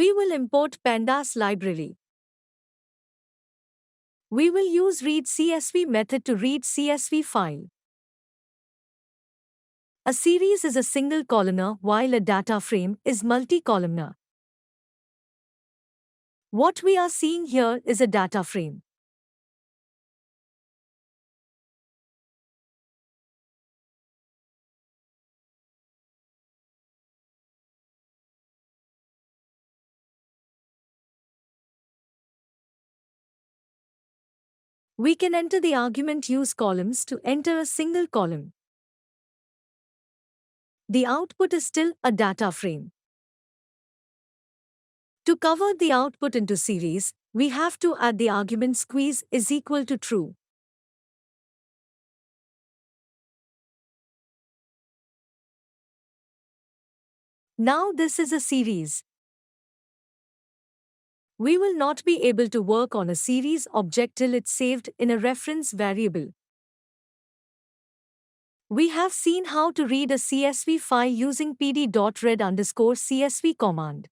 We will import Pandas library. We will use read CSV method to read CSV file. A series is a single columnar while a data frame is multi-columnar. What we are seeing here is a data frame. We can enter the argument use columns to enter a single column. The output is still a data frame. To convert the output into series, we have to add the argument squeeze is equal to true. Now this is a series. We will not be able to work on a series object till it's saved in a reference variable. We have seen how to read a CSV file using pd.read_CSV command.